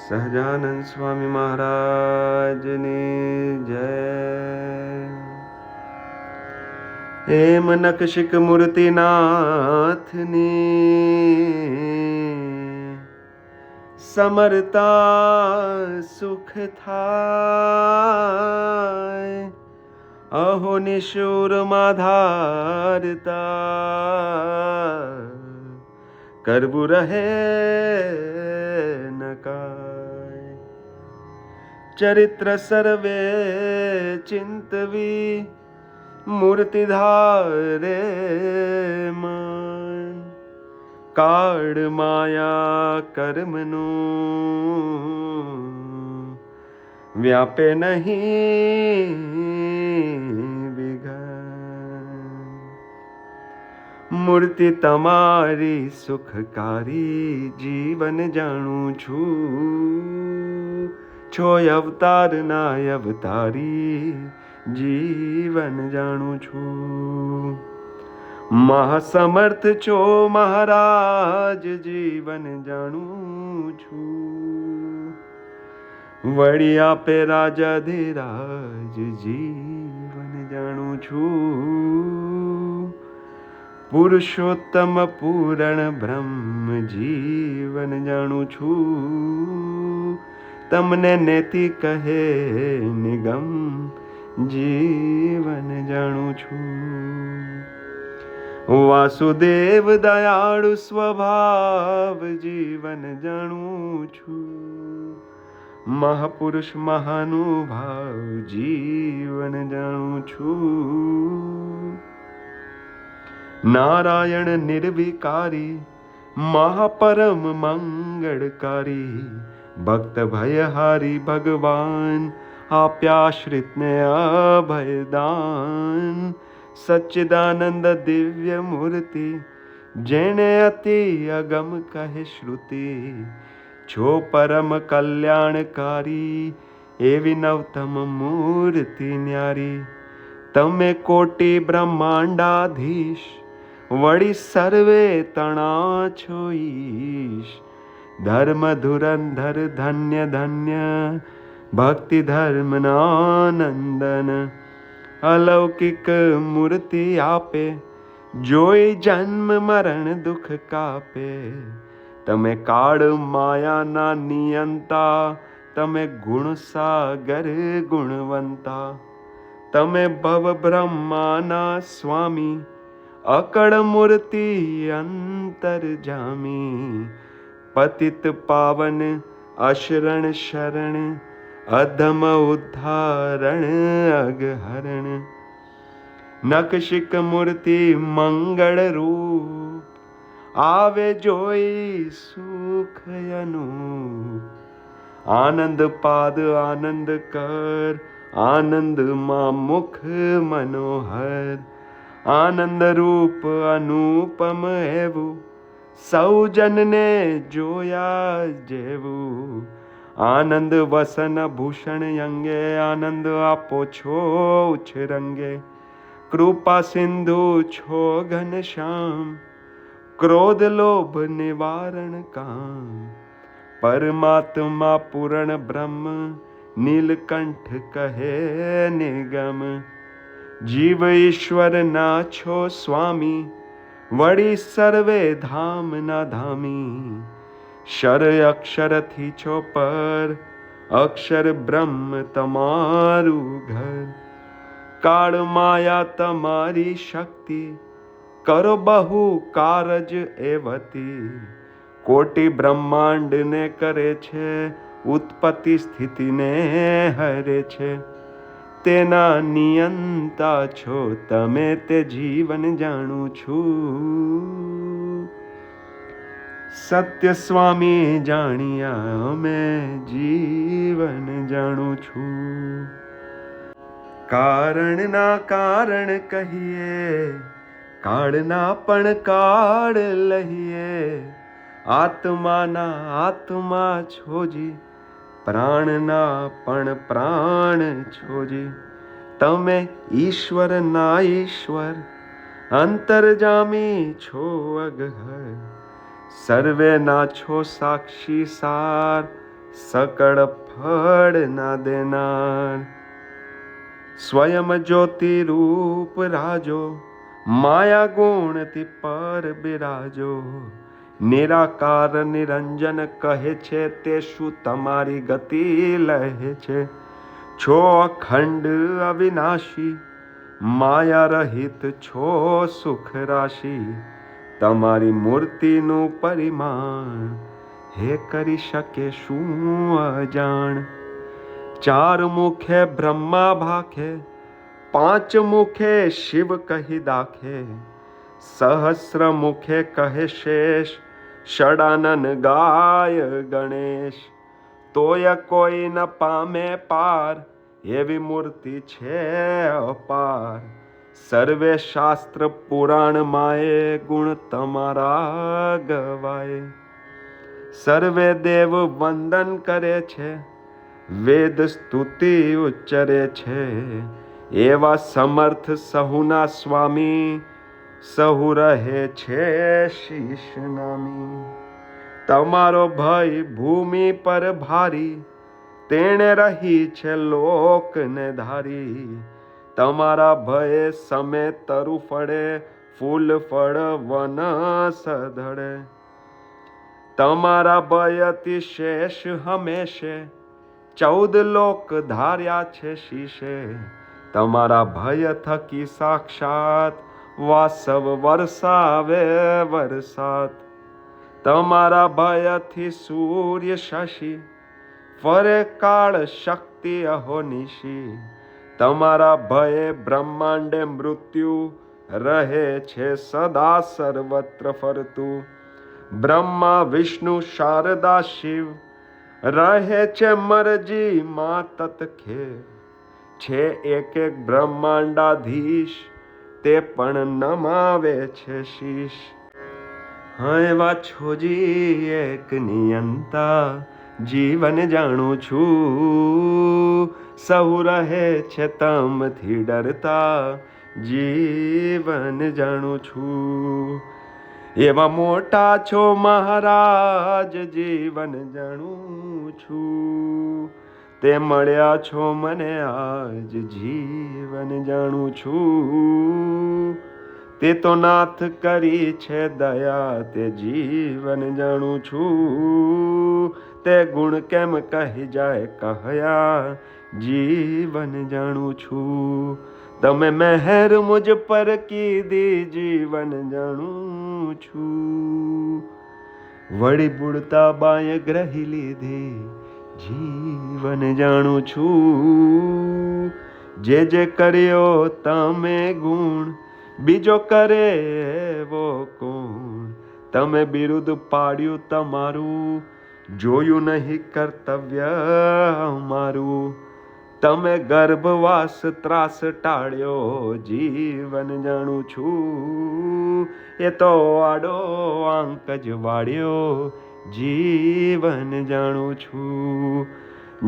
સહજાનંદ સ્વામી મહારાજની જય. હેમ નખશિક મૂર્તિનાથની સમરતા સુખ થાય. અહો નિશુરમાં ધારતા કરવું રહે ન કાય. ચરિત્ર સર્વે ચિંતવી મૂર્તિ ધારે મન. કાળ માયા કર્મનું વ્યાપે નહીં વિઘન. મૂર્તિ તમારી સુખકારી જીવન જાણું છું. છો અવતાર ના અવતારી જીવન જાણું છું. મહાસમર્થ છો મહારાજ જીવન જાણું છું. વળી આપે રાજાધિરાજ જીવન જાણું છું. પુરુષોત્તમ પૂરણ બ્રહ્મ જીવન જાણું છું. તમને નેતિ કહે નિગમ જીવન જાણું છું. વાસુદેવ દયાળુ સ્વભાવ જીવન જાણું છું. મહાપુરુષ મહાનુભાવ જીવન જાણું છું. નારાયણ નિર્વિકારી મહાપરમ મંગળકારી ભક્ત ભયહારી ભગવાન આપ્યાશ્રિતને અભયદાન. સચ્ચિદાનંદ દિવ્ય મૂર્તિ જેણે અતિ અગમ કહે શ્રુતિ. છો પરમ કલ્યાણકારી એવી નવતમ મૂર્તિ ન્યારી. તમે કોટી બ્રહ્માંડાધીશ વળી સર્વે તણા છો ઈશ. ધર્મ ધુરંધર ધન્ય ધન્ય ભક્તિ ધર્મના નંદન. અલૌકિક મૂર્તિ આપે જોઈ જન્મ મરણ દુઃખ કાપે. તમે કાળ માયાના નિયંતા તમે ગુણ સાગર ગુણવંતા. તમે ભવ બ્રહ્માના સ્વામી અકળ મૂર્તિ અંતરજામી. પતિત પાવન અશરણ શરણ અધમ ઉદ્ધારણ અગહરણ. નખશિક મૂર્તિ મંગળ રૂપ આવે જોઈ સુખ અનુપ. આનંદ પાદ આનંદ કર આનંદ માં મુખ મનોહર. આનંદ રૂપ અનુપમ એવું સૌજનને જોયા જેવું. આનંદ વસન ભૂષણ અંગે આનંદ આપો છો ઉછરંગે. કૃપા સિંધુ છો ઘનશ્યામ ક્રોધ લોભ નિવારણ કામ. પરમાત્મા પૂરણ બ્રહ્મ નીલકંઠ કહે નિગમ. જીવ ઈશ્વર ના છો સ્વામી વળી સર્વે ધામ ના ધામી. શર અક્ષરથી છો પર અક્ષર બ્રહ્મ તમારું ઘર. કાળ માયા તમારી શક્તિ કરો બહુ કારજ એવતી. કોટી બ્રહ્માંડ ને કરે છે ઉત્પત્તિ સ્થિતિને હરે છે. તેના નિયંતા છો તમે તે જીવન જાણું છું. સત્ય સ્વામી જાણ્યા અમે જીવન જાણું છું. કારણના કારણ કહીએ કાળના પણ કાળ લહીએ. આત્માના આત્મા છોજી પ્રાણના પણ પ્રાણ છોજી. તમે ઈશ્વરના ઈશ્વર અંતરજામી છો અગહર. સર્વે ના છો સાક્ષી સાર सकळ फळ ना देनार। स्वयं ज्योति रूप राजो, माया गुण ती पर बिराજો। निराकार निरंजन કહે છે, તે શું તમારી ગતિ લહે છે? છો અખંડ અવિનાશી, માયા રહિત છો સુખ રાશિ। તમારી મૂર્તિનું પરિમાણ હે કરી શકે શું અજાણ। ચાર મુખે બ્રહ્મા ભાખે, પાંચ મુખે શિવ કહી દાખે। સહસ્ર મુખે કહે શેષ, ષડાનન ગાય ગણેશ। તોય કોઈ ન પામે પાર, એવી મૂર્તિ છે અપાર। સર્વે શાસ્ત્ર પુરાણ માએ, ગુણ તમારા ગવાય। સર્વે દેવ વંદન કરે છે, વેદ સ્તુતિ ઉચ્ચરે છે। એવા સમર્થ સહુના સ્વામી, સહુ રહે છે શીશ નામી। તમારો ભય ભૂમિ પર ભારી, તેણે રહી છે લોકને ધારી। તમારા ભય સમે તરુ ફળે, ફૂલ ફળ વન સધળે। તમારા ભયથી શેષ હમેશે, 14 લોક ધાર્યા છે શીશે। તમારા ભય થકી સાક્ષાત, વાસવ વરસાવે વરસાદ। તમારા ભયથી સૂર્ય શશી, ફરે કાળ શક્તિ અહોનિશી। તમારા ભયે બ્રહ્માંડે મૃત્યુ, રહે છે સદા સર્વત્ર ફરતું। બ્રહ્મા વિષ્ણુ શારદા શિવ, રહે છે મરજી માં તત્ખેર। છે એક એક બ્રહ્માંડાધીશ, તે પણ નમાવે છે શીશ। હા એવા છોજી એક નિયંતા, જીવન જાણું છું। સહુ રહે છે તમથી ડરતા, જીવન જાણું છું। એવા મોટા છો મહારાજ, જીવન જાણું છું। તે મળ્યા છો મને આજ, જીવન જાણું છું। તે તો નાથ કરી છે દયા, તે જીવન જાણું છું। તે ગુણ કેમ કહી જાય કહ્યા, જીવન જાણું છું। તમે મહેર મુજ પર કીધી, જીવન જાણું છું। વળી બુડતા બાએ ગ્રહી લીધી, જીવન જાણું છું। જે જે કર્યો તમે ગુણ, બીજો કરે એવો કોણ? તમે બિરુદ પાડ્યું તમારું, જોયું નહીં કર્તવ્ય અમારું। તમે ગર્ભવાસ ત્રાસ ટાળ્યો, જીવન જાણું છું। એ તો આડો આંક જ વાળ્યો, જીવન જાણું છું।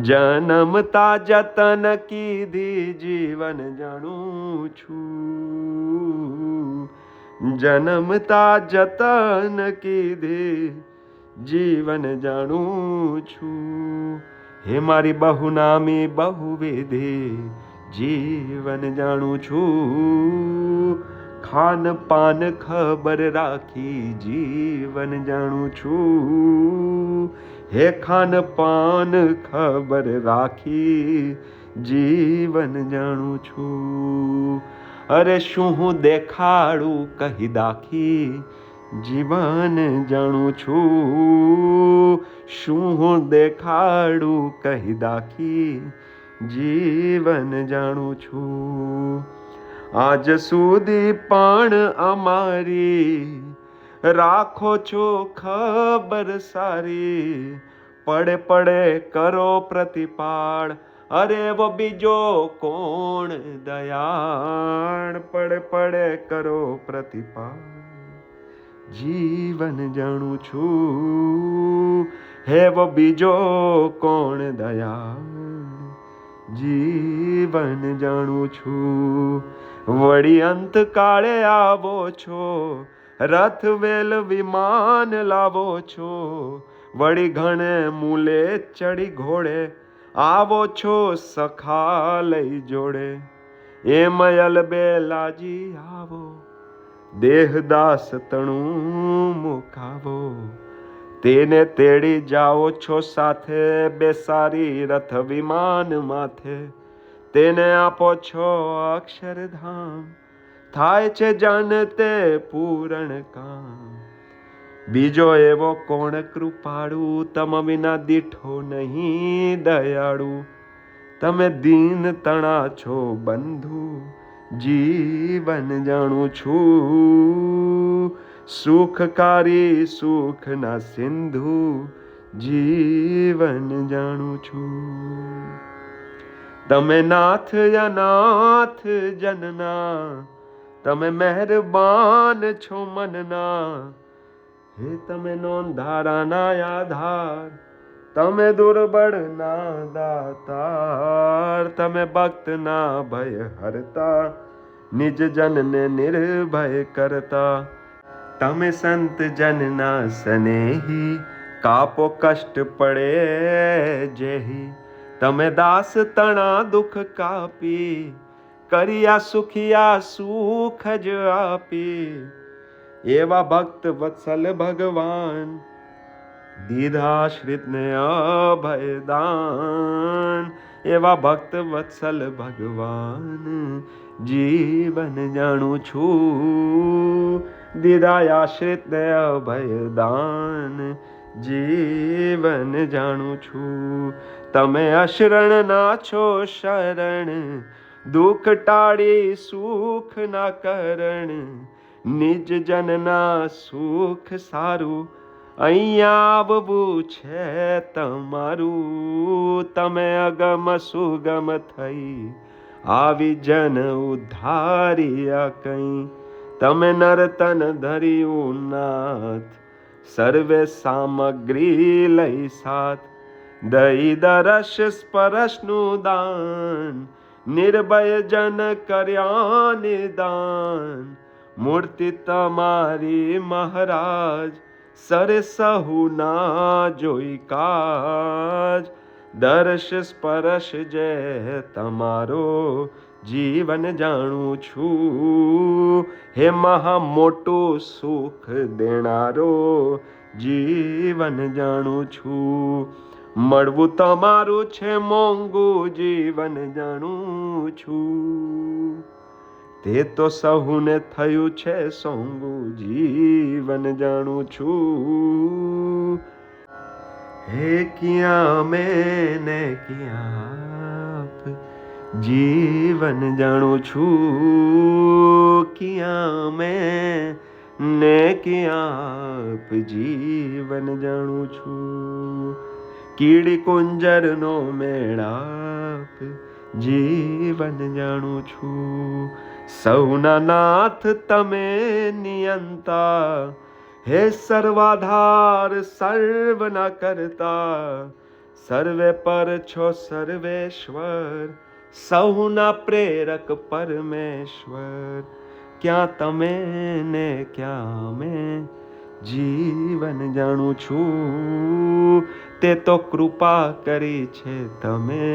જન્મતા જતન કીધી, જીવન જાણું છું। જન્મતા જતન કીધી, જીવન જાણું છું। હે મારી બહુનામી બહુવિધિ, જીવન જાણું છું। ખાન પાન ખબર રાખી, જીવન જાણું છું। હે ખાન પાન ખબર રાખી, જીવન જાણું છું। અરે શું હું દેખાડું કહી દાખી, જીવન જાણું છું। શું હું દેખાડું કહી દાખી, જીવન જાણું છું। આજ સુધી પણ અમારી, રાખો છો ખબર સારી। પડે પડે કરો પ્રતિપાળ, અરે वो બીજો કોણ દયાળ। પડે પડે કરો પ્રતિપાળ, જીવન જાણું છું। હે वो બીજો કોણ દયાળ, જીવન જાણું છું। વળી અંત કાળે આવો છો, રથ વેલ વિમાન લાવો છો। વળી ઘણે મૂલે ચડી ઘોડે, આવો છો સખા લઈ જોડે. એમ અલબેલાજી આવો, દેહદાસ તણું મુકાવો. તેને તેડી જાઓ છો સાથે, બેસારી રથ વિમાન માથે. તેને આપો છો અક્ષરધામ, થાય છે જન તે પૂરણ કામ. બીજો એવો કોણ કૃપાળુ, તમ વિના દીઠો નહીં દયાળુ. તમે દીન તણા છો બંધુ, જીવન જાણું છું. સુખકારી સુખના સિંધુ, જીવન જાણું છું. તમે નાથ અનાથ જનના, તમે મહેરબાન છો મનના. હે તમે નોંધારાના આધાર, તમે દુર્બળના દાતાર. તમે ભક્તના ભય હરતા, નિજ જનને નિર્ભય કરતા. તમે સંત જનના સ્નેહી, કાપો કષ્ટ પડે જેહી. તમે દાસ તણા દુઃખ કાપી, કર્યા સુખિયા સુખ જ આપી. એવા ભક્ત વત્સલ ભગવાન, દીધા આશ્રિતને અભયદાન. એવા ભક્ત વત્સલ ભગવાન, જીવન જાણું છું. દીધા આશ્રિતને અભયદાન, જીવન જાણું છું. તમે અશરણ ના છો શરણ, દુઃખ ટાળી સુખ ના કરણ. નિજ જનના સુખ સારું, અહીંયા આવવું છે તમારું. તમે અગમ સુગમ થઈ, આવી જન ઉદ્ધાર્યા કઈ. તમે નરતન ધર્યું નાથ, સર્વે સામગ્રી લઈ સાથ. દઈ દરસ સ્પરશનું દાન, નિર્ભય જન કર્યા નિદાન. મૂર્તિ તમારી મહારાજ, સરે સહુ ના જોઈ કાજ. દર્શ સ્પર્શ જે તમારો, જીવન જાણું છું. હે મહા મોટું સુખ દેનારો, જીવન જાણું છું. મળવું તમારું છે મોંઘું, જીવન જાણું છું. તે તો સહુને થયું છે સોંગું, જીવન જાણું છું. હે ક્યાં મેં ને ક્યાં આપ, જીવન જાણું છું. ક્યાં મેં ને ક્યાં આપ, જીવન જાણું છું. કીડી કુંજરનો મેળાપ, જીવન જાણું છું. સૌના નાથ તમે નિયંતા, હે સર્વાધાર સર્વના કરતા. સર્વે પર છો સર્વેશ્વર, સૌના પ્રેરક પરમેશ્વર. ક્યાં તમે ને ક્યાં મેં, જીવન જાણું છું. તે તો કૃપા કરી છે તમે,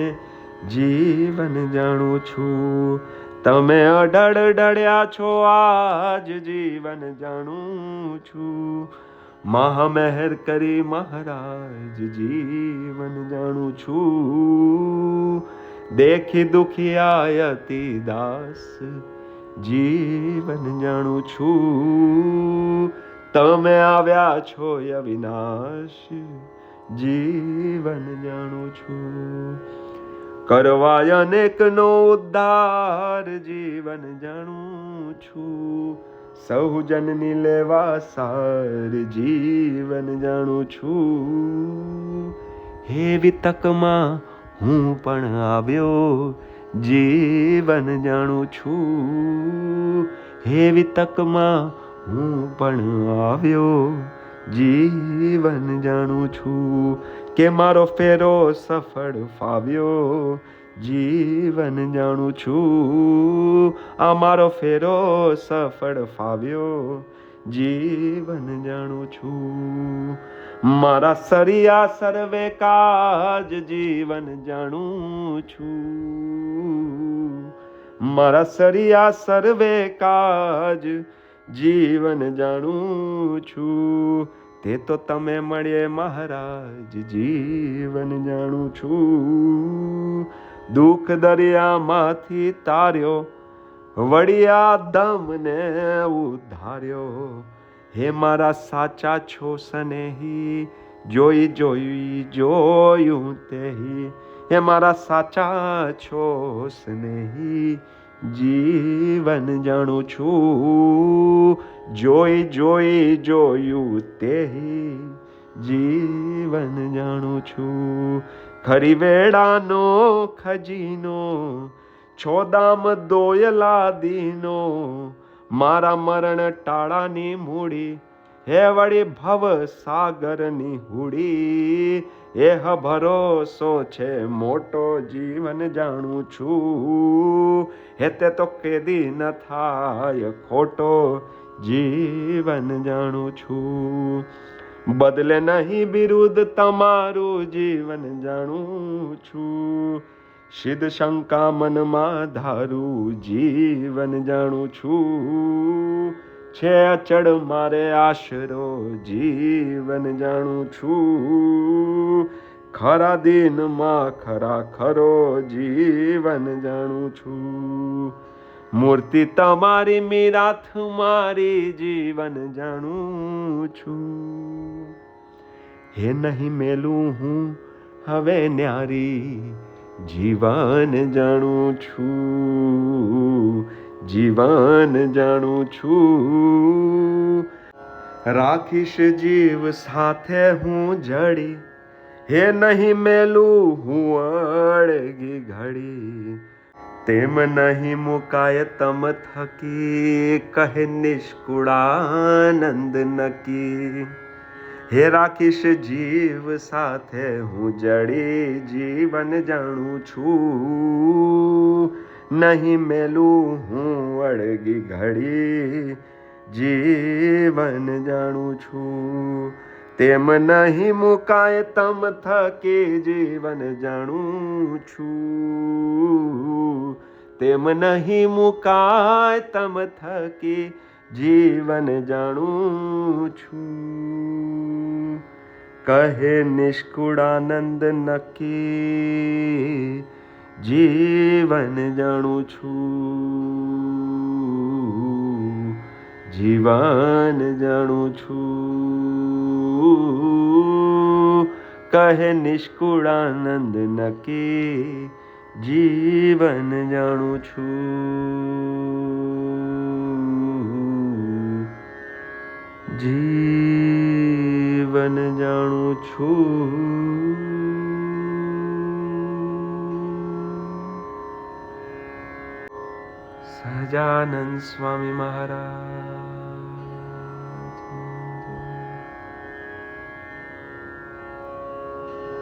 જીવન જાણું છું. તમે અડળ ડળ્યા છો આજ, જીવન જાણું છું. મહામહેર કરી મહારાજ, જીવન જાણું છું. દેખી દુખિયા અતિ દાસ, જીવન જાણું છું. તમે આવ્યા છો અવિનાશ, જીવન જાણું છું. કરવાય અનેકનો ઉદ્ધાર, જીવન જાણું છું. સહુ જનની લેવા સાર, જીવન જાણું છું. હે વિતકમાં હું પણ આવ્યો, જીવન જાણું છું. હે વિતકમાં હું પણ આવ્યો, જીવન જાણું છું. કે મારો ફેરો સફળ ફાવ્યો, જીવન જાણું છું. આ મારો ફેરો સફળ ફાવ્યો, જીવન જાણું છું. મારા સરિયા સર્વે કાજ જીવન જાણું છું, મારા સરિયા સર્વે કાજ જીવન જાણું છું, તે તો તમે મળીએ મહારાજ જીવન જાણું છું. દુઃખ દરિયામાંથી તાર્યો, વળિયા દમને ઉધાર્યો, હે મારા સાચા છો સ્નેહી, જોઈ જોઈ જોયું તેહી, હે મારા સાચા છો સ્નેહી, જીવન જાણું છું, જોઈ જોઈ જોયું તેહી, જીવન જાણું છું. ખરી વેળાનો ખજીનો, છોદામ દોયલા દીનો, મારા મરણ ટાળાની મૂડી, હે વળી ભવ સાગરની હુડી, એહ ભરોસો છે મોટો જીવન જાણું છું, હે તે તો કેદી ન થાય ખોટો જીવન જાણું છું. બદલે નહીં બિરુદ તમારું જીવન જાણું છું, સિદ્ધ શંકા મનમાં ધારું જીવન જાણું છું, છે અચળ મારે આશરો જીવન જાણું છું, ખરા દિનમાં ખરા ખરો જીવન જાણું છું. મૂર્તિ તમારી મીરાથ મારી જીવન જાણું છું, હે નહીં મેલું હું હવે ન્યારી જીવન જાણું છું, જીવન જાણું છું. રાખીશ જીવ સાથે હું જડી, હે નહીં મેલું હું અળગી ઘડી, તેમ નહીં મુકાય તમ થકી, કહે નિષ્કુળાનંદ નકી, હે રાખીશ જીવ સાથે હું જડી જીવન જાણું છું, નહીં મેલું હું અળગી ઘડી જીવન જાણું છું, તેમ નહીં મુકાય તમ થકી જીવન જાણું છું, તેમ નહીં મુકાય તમ થકી જીવન જાણું છું. કહે નિષ્કુળાનંદ નકી જીવન જાણું છું, જીવન જાણું છું. કહે નિષ્કુળાનંદ નકી જીવન જાણું છું, જીવન જાણું છું. સહજાનંદ સ્વામી મહારાજ.